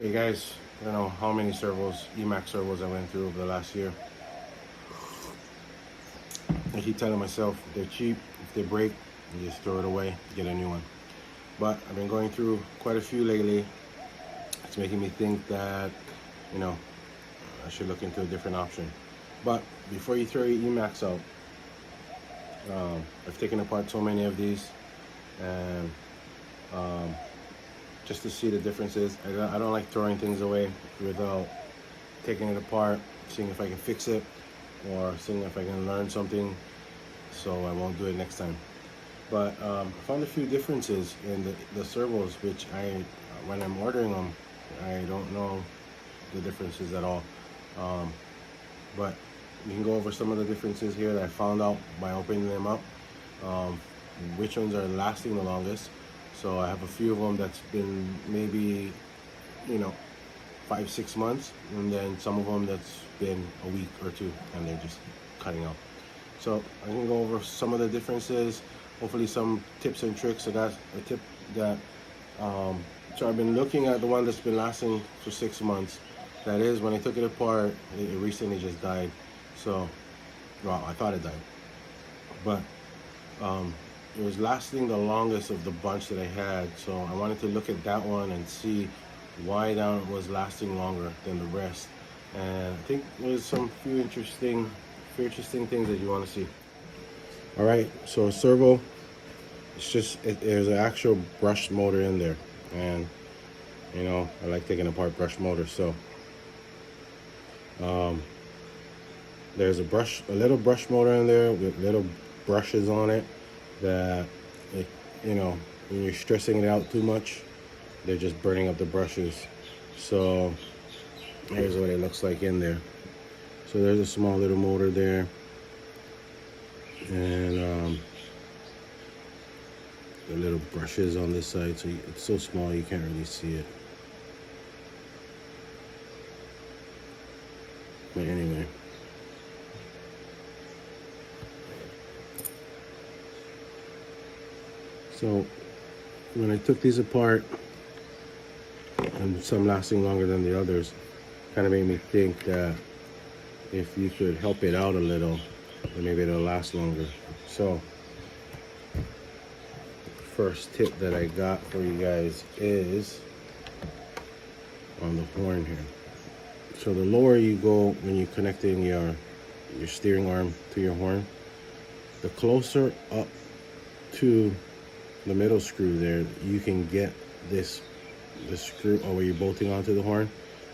Hey guys, I don't know how many servos, Emax servos I went through over the last year. I keep telling myself they're cheap. If they break, you just throw it away, get a new one. But I've been going through quite a few lately. It's making me think that, you know, I should look into a different option. But before you throw your Emax out, I've taken apart so many of these, and just to see the differences. I don't like throwing things away without taking it apart, seeing if I can fix it, or seeing if I can learn something, so I won't do it next time. But I found a few differences in the servos, which when I'm ordering them, I don't know the differences at all. But we can go over some of the differences here that I found out by opening them up. Which ones are lasting the longest. So I have a few of them that's been maybe, 5-6 months, and then some of them that's been a week or two and they're just cutting out. So I'm gonna go over some of the differences, hopefully some tips and tricks. So that's a tip that so I've been looking at the one that's been lasting for 6 months. That is, when I took it apart, it recently just died. So, well, I thought it died, but it was lasting the longest of the bunch that I had. So I wanted to look at that one and see why that one was lasting longer than the rest. And I think there's some few interesting things that you want to see. All right, so a servo, it's just there's an actual brush motor in there, and I like taking apart brush motors. So there's a little brush motor in there with little brushes on it that when you're stressing it out too much, they're just burning up the brushes. So here's what it looks like in there. So there's a small little motor there, and the little brushes on this side, so it's so small you can't really see it. But anyway, so when I took these apart, and some lasting longer than the others, kind of made me think that if you could help it out a little, then maybe it'll last longer. So first tip that I got for you guys is on the horn here. So the lower you go when you're connecting your steering arm to your horn, the closer up to the middle screw there you can get the screw, or where you're bolting onto the horn,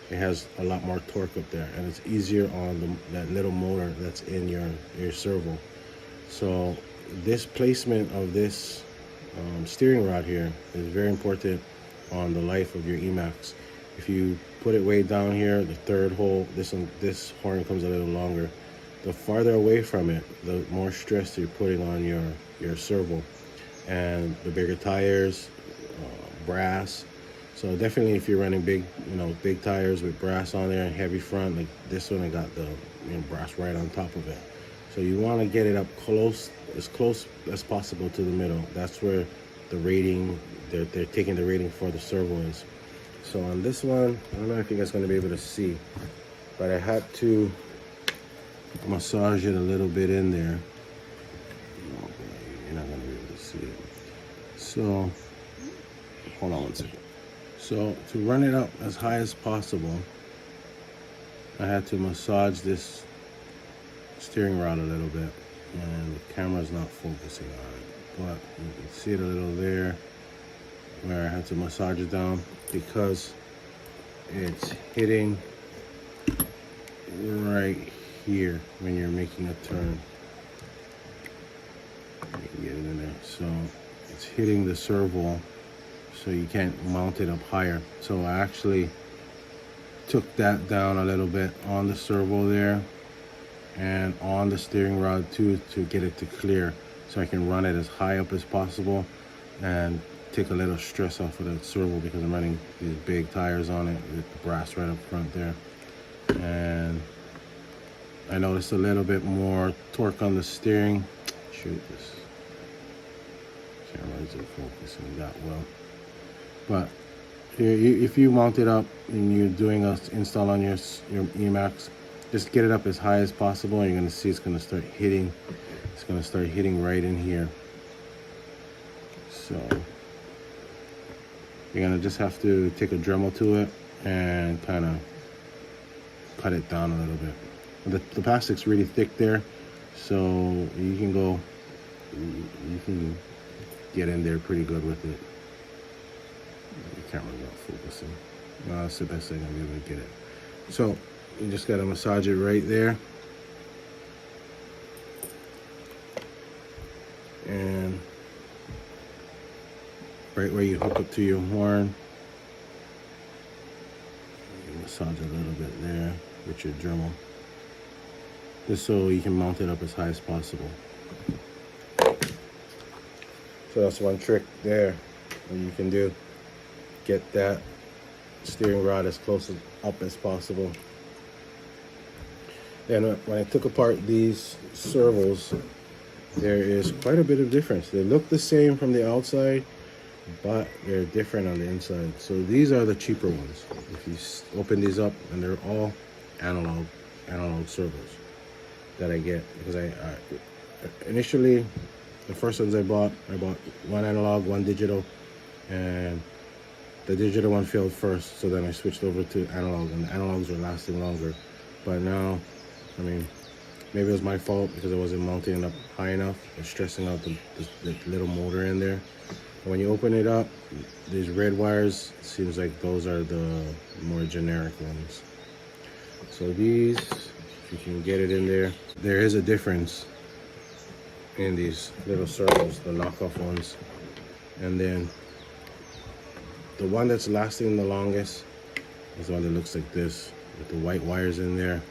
it has a lot more torque up there, and it's easier on that little motor that's in your servo. So this placement of this steering rod here is very important on the life of your Emax. If you put it way down here, the third hole, this horn comes a little longer. The farther away from it, the more stress you're putting on your servo. And the bigger tires, brass. So definitely, if you're running big tires with brass on there and heavy front, like this one, I got the brass right on top of it. So you want to get it up as close as possible to the middle. That's where the rating, they're taking the rating for the servo is. So on this one, I don't know if you guys are going to be able to see, but I had to massage it a little bit in there. You're not going to be able to see it. So hold on one second. So to run it up as high as possible, I had to massage this steering rod a little bit, and the camera's not focusing on it, but you can see it a little there where I had to massage it down, because it's hitting right here when you're making a turn. You can get it in there. So it's hitting the servo, so you can't mount it up higher. So I actually took that down a little bit on the servo there and on the steering rod too, to get it to clear, so I can run it as high up as possible and take a little stress off of that servo, because I'm running these big tires on it with the brass right up front there. And I noticed a little bit more torque on the steering. Shoot, this camera isn't focusing that well, but if you mount it up and you're doing a install on your Emax, just get it up as high as possible, and you're gonna see it's gonna start hitting. It's gonna start hitting right in here. So you're gonna just have to take a Dremel to it and kind of cut it down a little bit. The plastic's really thick there, so you can get in there pretty good with it. The camera's not focusing. That's the best thing I'm gonna be able to get it. So you just gotta massage it right there, and right where you hook up to your horn. You massage a little bit there with your Dremel, just so you can mount it up as high as possible. So that's one trick there that you can do. Get that steering rod as close up as possible. And when I took apart these servos, there is quite a bit of difference. They look the same from the outside, but they're different on the inside. So these are the cheaper ones. If you open these up, and they're all analog servos that I get, because I initially, the first ones I bought one analog, one digital, and the digital one failed first, so then I switched over to analog, and the analogs were lasting longer. But now, I mean, maybe it was my fault because I wasn't mounting it up high enough and stressing out the little motor in there. When you open it up, these red wires, it seems like those are the more generic ones. So these, if you can get it in there, there is a difference in these little servos, the knockoff ones. And then the one that's lasting the longest is the one that looks like this, with the white wires in there.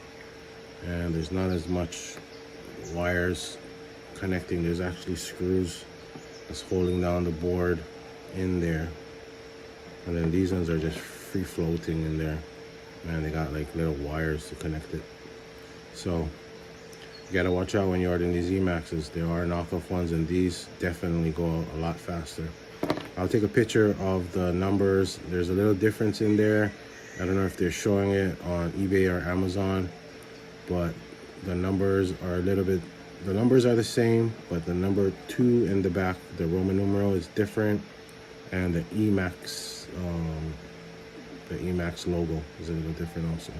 And there's not as much wires connecting. There's actually screws that's holding down the board in there. And then these ones are just free floating in there. And they got like little wires to connect it. So you gotta watch out when you're ordering these Emaxes. There are knockoff ones, and these definitely go a lot faster. I'll take a picture of the numbers. There's a little difference in there. I don't know if they're showing it on eBay or Amazon, but the numbers are a little bit, the numbers are the same, but the number 2 in the back, the Roman numeral, is different, and the Emax logo is a little different also.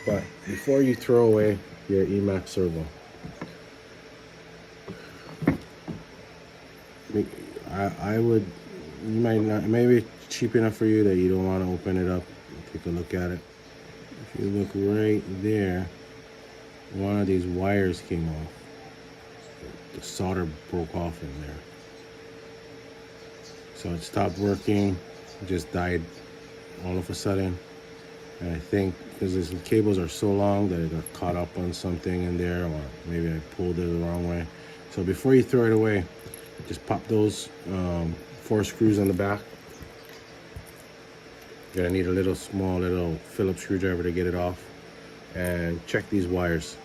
But before you throw away your Emax servo, I would, you might not, maybe it's cheap enough for you that you don't want to open it up. Take a look at it. If you look right there, one of these wires came off. The solder broke off in there. So it stopped working, it just died all of a sudden. And I think because these cables are so long that it got caught up on something in there, or maybe I pulled it the wrong way. So before you throw it away, just pop those 4 screws on the back. You're gonna need a small little Phillips screwdriver to get it off. And check these wires.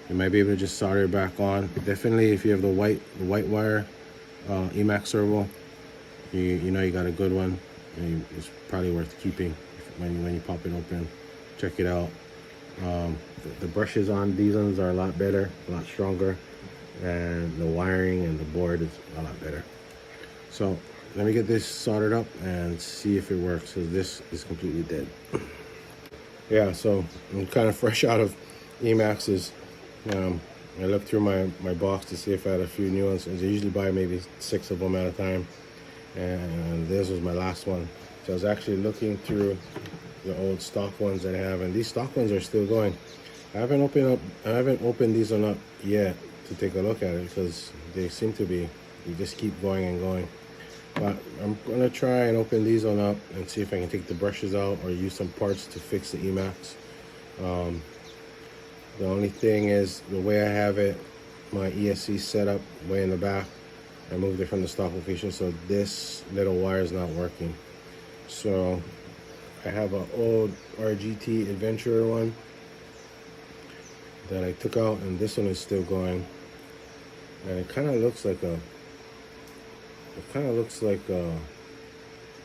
You might be able to just solder it back on. Definitely, if you have the white wire Emax servo, you know you got a good one. And it's probably worth keeping when you pop it open. Check it out. The brushes on these ones are a lot better, a lot stronger, and the wiring and the board is a lot better. So let me get this soldered up and see if it works, because this is completely dead. Yeah, so I'm kind of fresh out of Emaxes. I looked through my box to see if I had a few new ones. I usually buy maybe 6 of them at a time, and this was my last one. So I was actually looking through the old stock ones that I have, and these stock ones are still going. I haven't opened these one up yet to take a look at it, because they seem to be, they just keep going and going. But I'm gonna try and open these one up and see if I can take the brushes out or use some parts to fix the Emax. The only thing is, the way I have it, my ESC set up way in the back, I moved it from the stock location, so this little wire is not working. So I have an old RGT Adventurer one that I took out, and this one is still going. And it kind of looks like a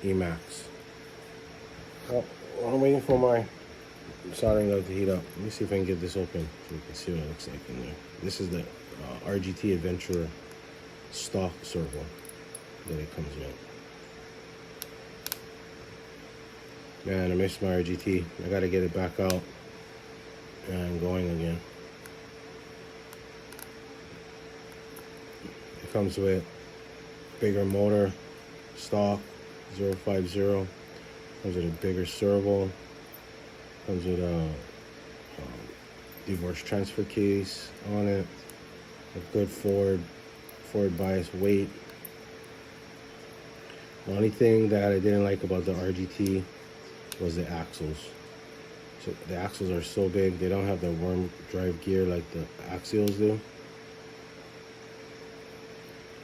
Emax. Well, I'm waiting for my soldering lead to heat up. Let me see if I can get this open so you can see what it looks like in there. This is the RGT Adventurer stock servo that it comes with. Man, I missed my RGT. I gotta get it back out and going again. It comes with bigger motor, stock 050. Comes with a bigger servo. Comes with a divorce transfer case on it. A good forward bias weight. The only thing that I didn't like about the RGT was the axles. So the axles are so big, they don't have the worm drive gear like the axials do.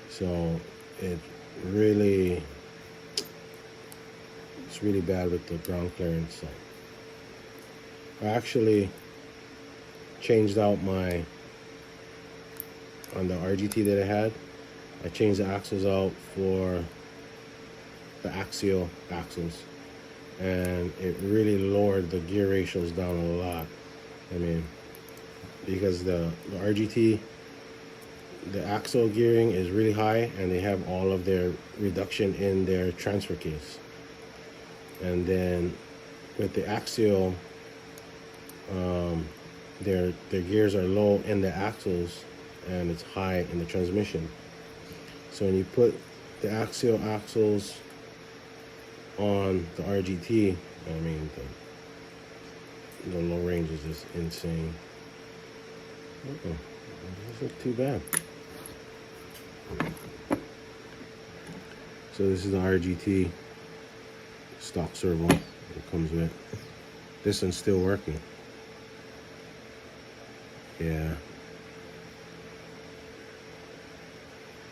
So it's really bad with the ground clearance. So I actually changed out on the RGT that I had, I changed the axles out for the axial axles, and it really lowered the gear ratios down a lot. I mean, because the RGT, the axle gearing is really high, and they have all of their reduction in their transfer case. And then with the axial, their gears are low in the axles, and it's high in the transmission. So when you put the axial axles on the RGT, I mean, the low range is just insane. It doesn't look too bad. So this is the RGT stock servo it comes with. This one's still working. Yeah.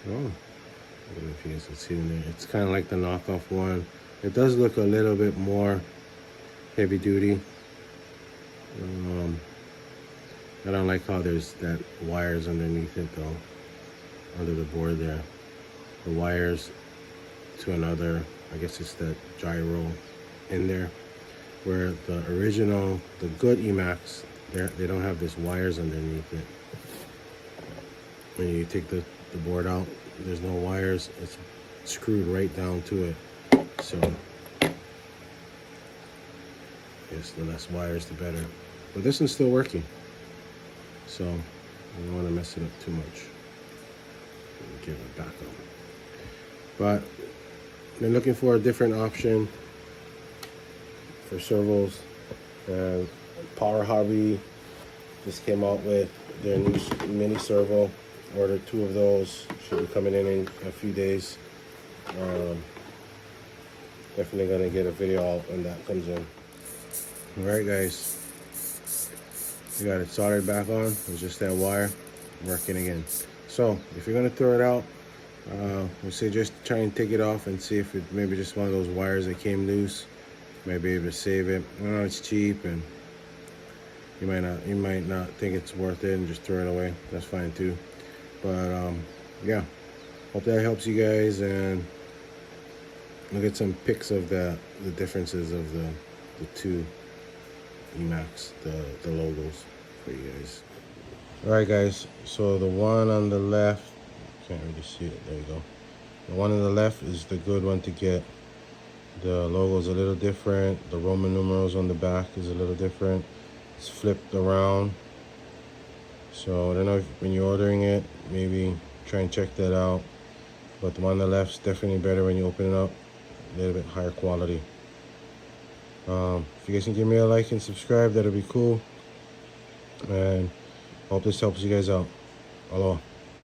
Oh, I don't know if you guys can see in there. It's kind of like the knockoff one. It does look a little bit more heavy duty. I don't like how there's that wires underneath it though, under the board there. The wires to another, I guess it's the gyro in there, where the original, the good Emax, they don't have these wires underneath it. When you take the board out, there's no wires. It's screwed right down to it. So yes, the less wires the better. But this one's still working, so I don't want to mess it up too much. Give it back up. But been looking for a different option for servos. Power Hobby just came out with their new mini servo. Ordered 2 of those. Should be coming in a few days. Definitely gonna get a video out when that comes in. Alright guys, we got it soldered back on. It's just that wire working again. So if you're gonna throw it out, we say just try and take it off and see if it maybe just one of those wires that came loose. Might be able to save it. I know it's cheap, and you might not think it's worth it and just throw it away. That's fine too. But yeah, hope that helps you guys, and look at some pics of the differences of the 2 Emax, the logos for you guys. All right guys, so the one on the left, can't really see it, there you go. The one on the left is the good one to get. The logo's a little different. The Roman numerals on the back is a little different. It's flipped around. So I don't know if when you're ordering it, maybe try and check that out. But the one on the left is definitely better when you open it up. A little bit higher quality. If you guys can give me a like and subscribe, that'll be cool. And hope this helps you guys out. Aloha.